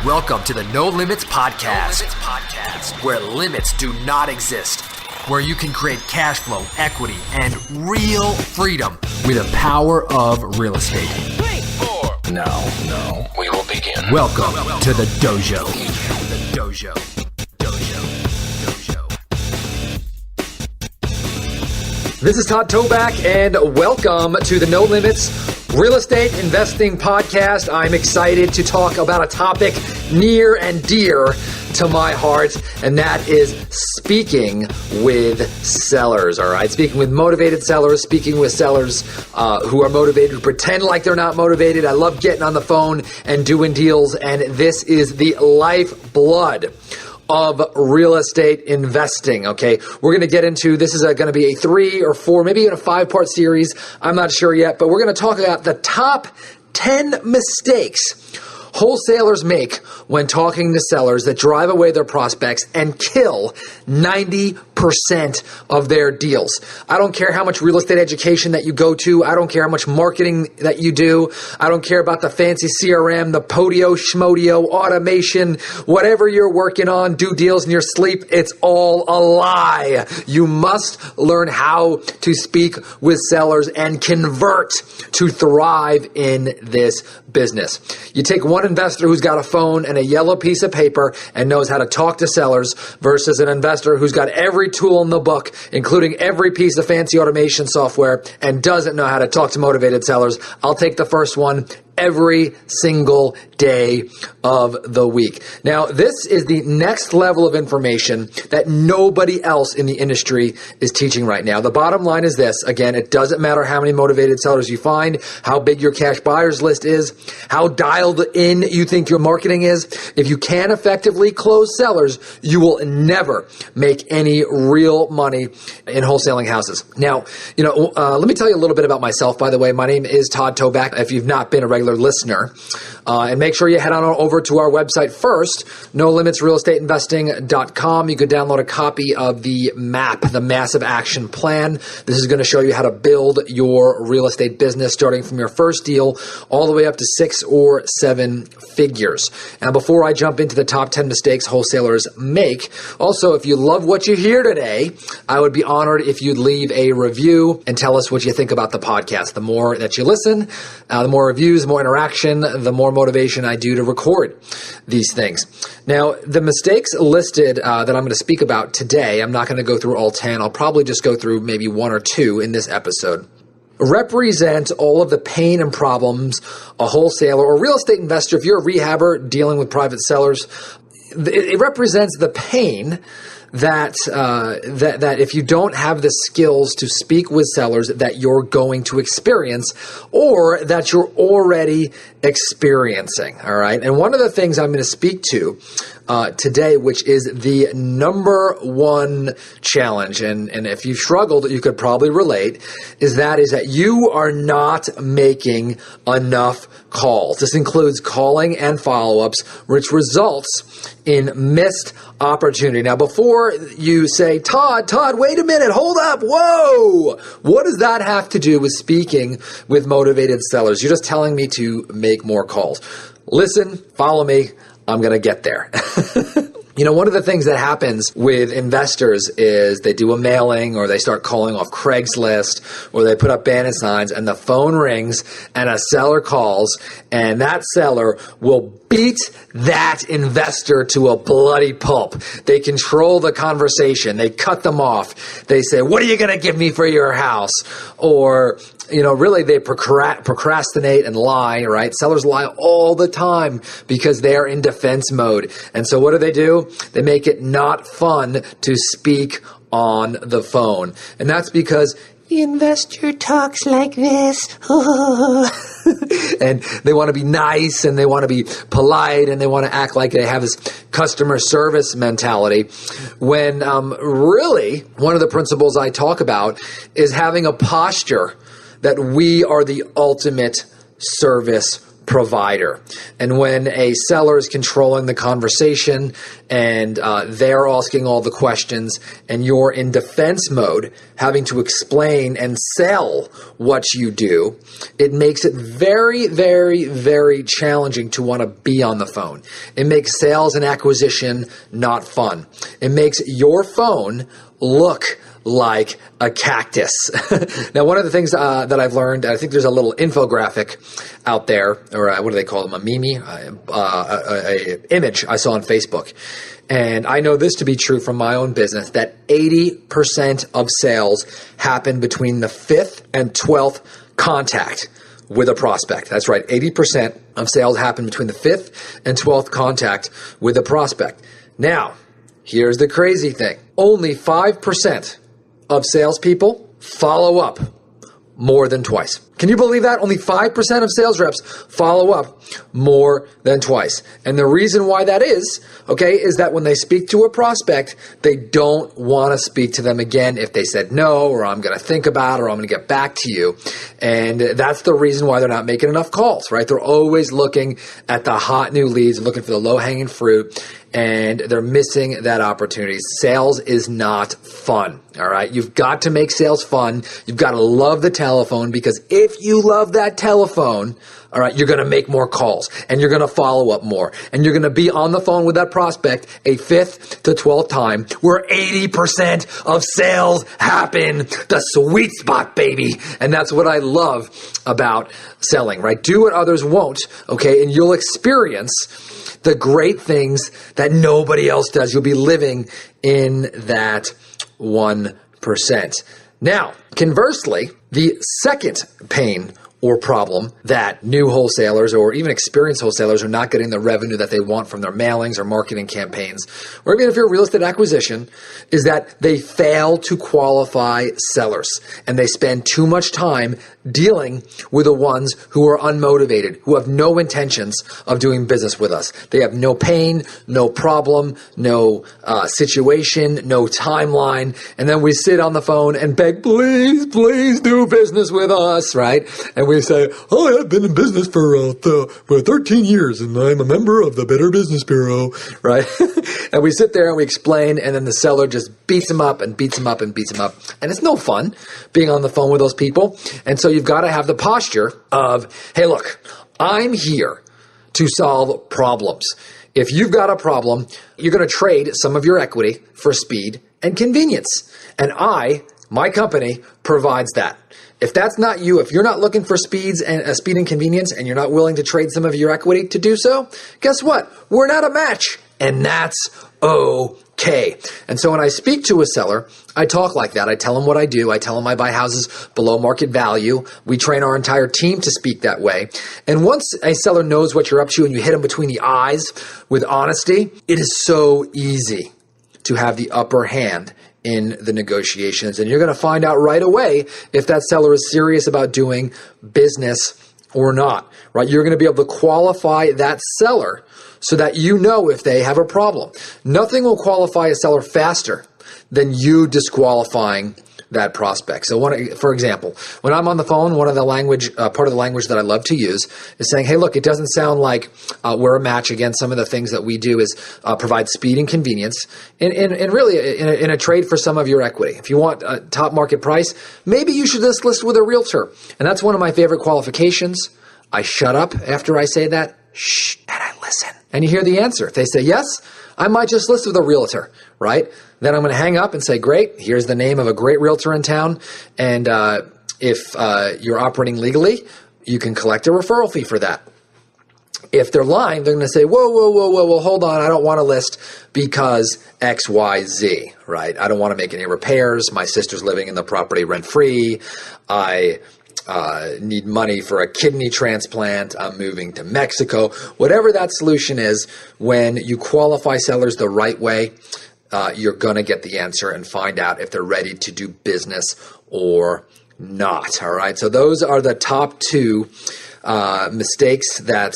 Welcome to the No Limits Podcast, where limits do not exist, where you can create cash flow, equity, and real freedom with the power of real estate. 3, 4. Now, we will begin. Welcome to the dojo. This is Todd Toback, and welcome to the No Limits Real Estate Investing Podcast. I'm excited to talk about a topic near and dear to my heart, and that is speaking with sellers, all right? Speaking with motivated sellers, speaking with sellers who are motivated, who pretend like they're not motivated. I love getting on the phone and doing deals, and this is the lifeblood of real estate investing, okay? We're going to get into, this is going to be a 3 or 4, maybe even a 5-part series. I'm not sure yet, but we're going to talk about the top 10 mistakes wholesalers make when talking to sellers that drive away their prospects and kill 90% of their deals. I don't care how much real estate education that you go to. I don't care how much marketing that you do. I don't care about the fancy CRM, the podio, schmodio, automation, whatever you're working on, do deals in your sleep. It's all a lie. You must learn how to speak with sellers and convert to thrive in this business. You take one investor who's got a phone and a yellow piece of paper and knows how to talk to sellers versus an investor who's got every tool in the book, including every piece of fancy automation software, and doesn't know how to talk to motivated sellers. I'll take the first one every single day of the week. Now, this is the next level of information that nobody else in the industry is teaching right now. The bottom line is this. Again, it doesn't matter how many motivated sellers you find, how big your cash buyers list is, how dialed in you think your marketing is. If you can't effectively close sellers, you will never make any real money in wholesaling houses. Now, let me tell you a little bit about myself, by the way. My name is Todd Toback. If you've not been a regular listener, and make sure you head on over to our website first, nolimitsrealestateinvesting.com. You can download a copy of the map, the massive action plan. This is going to show you how to build your real estate business starting from your first deal all the way up to 6 or 7 figures. Now, before I jump into the top 10 mistakes wholesalers make, also, if you love what you hear today, I would be honored if you'd leave a review and tell us what you think about the podcast. The more that you listen, the more reviews, the more interaction, the more motivation I do to record these things. Now, the mistakes listed that I'm going to speak about today, I'm not going to go through all 10. I'll probably just go through maybe 1 or 2 in this episode. Represent all of the pain and problems a wholesaler or real estate investor, if you're a rehabber dealing with private sellers, it represents the pain that if you don't have the skills to speak with sellers that you're going to experience or that you're already experiencing, all right? And one of the things I'm going to speak to today, which is the number one challenge, and if you've struggled, you could probably relate, is that you are not making enough calls. This includes calling and follow-ups, which results in missed opportunity. Now, before you say, Todd, wait a minute, hold up, whoa! What does that have to do with speaking with motivated sellers? You're just telling me to make more calls. Listen, follow me, I'm going to get there. One of the things that happens with investors is they do a mailing or they start calling off Craigslist or they put up banner signs and the phone rings and a seller calls and that seller will beat that investor to a bloody pulp. They control the conversation. They cut them off. They say, what are you going to give me for your house? Or really they procrastinate and lie, right? Sellers lie all the time because they are in defense mode. And so what do? They make it not fun to speak on the phone. And that's because the investor talks like this. And they want to be nice and they want to be polite and they want to act like they have this customer service mentality. When really one of the principles I talk about is having a posture that we are the ultimate service provider. And when a seller is controlling the conversation and they're asking all the questions and you're in defense mode, having to explain and sell what you do, it makes it very, very, very challenging to want to be on the phone. It makes sales and acquisition not fun. It makes your phone look like a cactus. Now, one of the things that I've learned, I think there's a little infographic out there, or what do they call them, a meme, a image I saw on Facebook. And I know this to be true from my own business, that 80% of sales happen between the 5th and 12th contact with a prospect. That's right, 80% of sales happen between the 5th and 12th contact with a prospect. Now, here's the crazy thing. Only 5% of salespeople follow up more than twice. Can you believe that? Only 5% of sales reps follow up more than twice. And the reason why that is, okay, is that when they speak to a prospect, they don't want to speak to them again if they said no, or I'm going to think about it, or I'm going to get back to you. And that's the reason why they're not making enough calls, right? They're always looking at the hot new leads, looking for the low-hanging fruit, and they're missing that opportunity. Sales is not fun, all right? You've got to make sales fun. You've got to love the telephone, because if you love that telephone, all right, you're going to make more calls, and you're going to follow up more, and you're going to be on the phone with that prospect a 5th to 12th time, where 80% of sales happen. The sweet spot, baby. And that's what I love about selling, right? Do what others won't, okay? And you'll experience the great things that nobody else does. You'll be living in that 1%. Now, conversely, the second pain or problem that new wholesalers or even experienced wholesalers are not getting the revenue that they want from their mailings or marketing campaigns, or even if you're real estate acquisition, is that they fail to qualify sellers, and they spend too much time dealing with the ones who are unmotivated, who have no intentions of doing business with us. They have no pain, no problem, no situation, no timeline, and then we sit on the phone and beg, please, please do business with us, right? And we say, oh, I've been in business for 13 years, and I'm a member of the Better Business Bureau, right? And we sit there and we explain, and then the seller just beats them up and beats them up and beats them up. And it's no fun being on the phone with those people. And so you've got to have the posture of, hey, look, I'm here to solve problems. If you've got a problem, you're going to trade some of your equity for speed and convenience. And my company provides that. If that's not you, if you're not looking for speed and convenience, and you're not willing to trade some of your equity to do so, guess what? We're not a match, and that's okay. And so when I speak to a seller, I talk like that. I tell them what I do. I tell them I buy houses below market value. We train our entire team to speak that way. And once a seller knows what you're up to and you hit them between the eyes with honesty, it is so easy to have the upper hand in the negotiations. And you're going to find out right away if that seller is serious about doing business or not, right? You're going to be able to qualify that seller so that you know if they have a problem. Nothing will qualify a seller faster than you disqualifying that prospect. So, for example, when I'm on the phone, part of the language that I love to use is saying, hey, look, it doesn't sound like we're a match. Again, some of the things that we do is provide speed and convenience and really in a trade for some of your equity. If you want a top market price, maybe you should just list with a realtor. And that's one of my favorite qualifications. I shut up after I say that, shh, and I listen. And you hear the answer. If they say yes, I might just list with a realtor, right? Then I'm going to hang up and say, great, here's the name of a great realtor in town. And if you're operating legally, you can collect a referral fee for that. If they're lying, they're going to say, whoa, hold on. I don't want to list because X, Y, Z, right? I don't want to make any repairs. My sister's living in the property rent-free. I need money for a kidney transplant. I'm moving to Mexico. Whatever that solution is, when you qualify sellers the right way, you're going to get the answer and find out if they're ready to do business or not. All right. So those are the top two mistakes that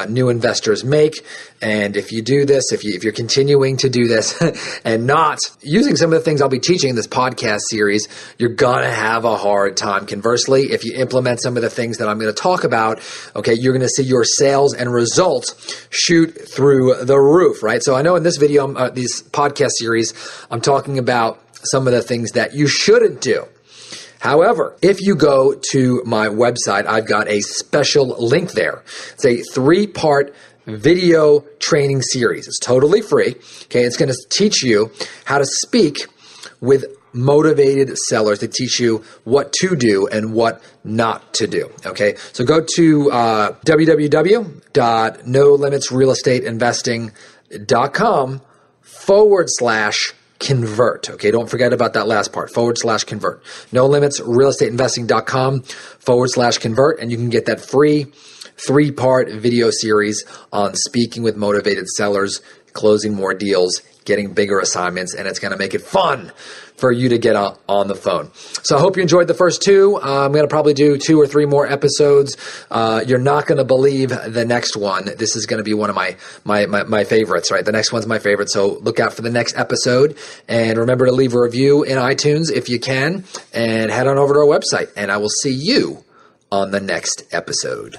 new investors make. And if you do this, if you're continuing to do this and not using some of the things I'll be teaching in this podcast series, you're going to have a hard time. Conversely, if you implement some of the things that I'm going to talk about, okay, you're going to see your sales and results shoot through the roof, right? So I know in this video, this podcast series, I'm talking about some of the things that you shouldn't do. However, if you go to my website, I've got a special link there. It's a 3-part video training series. It's totally free. Okay, it's going to teach you how to speak with motivated sellers, to teach you what to do and what not to do. Okay, so go to www.nolimitsrealestateinvesting.com/convert. Okay, don't forget about that last part, /convert. nolimitsrealestateinvesting.com/convert, and you can get that free 3-part video series on speaking with motivated sellers, closing more deals, getting bigger assignments, and it's going to make it fun for you to get on the phone. So I hope you enjoyed the first 2. I'm going to probably do 2 or 3 more episodes. You're not going to believe the next one. This is going to be one of my favorites, right? The next one's my favorite. So look out for the next episode. And remember to leave a review in iTunes if you can. And head on over to our website. And I will see you on the next episode.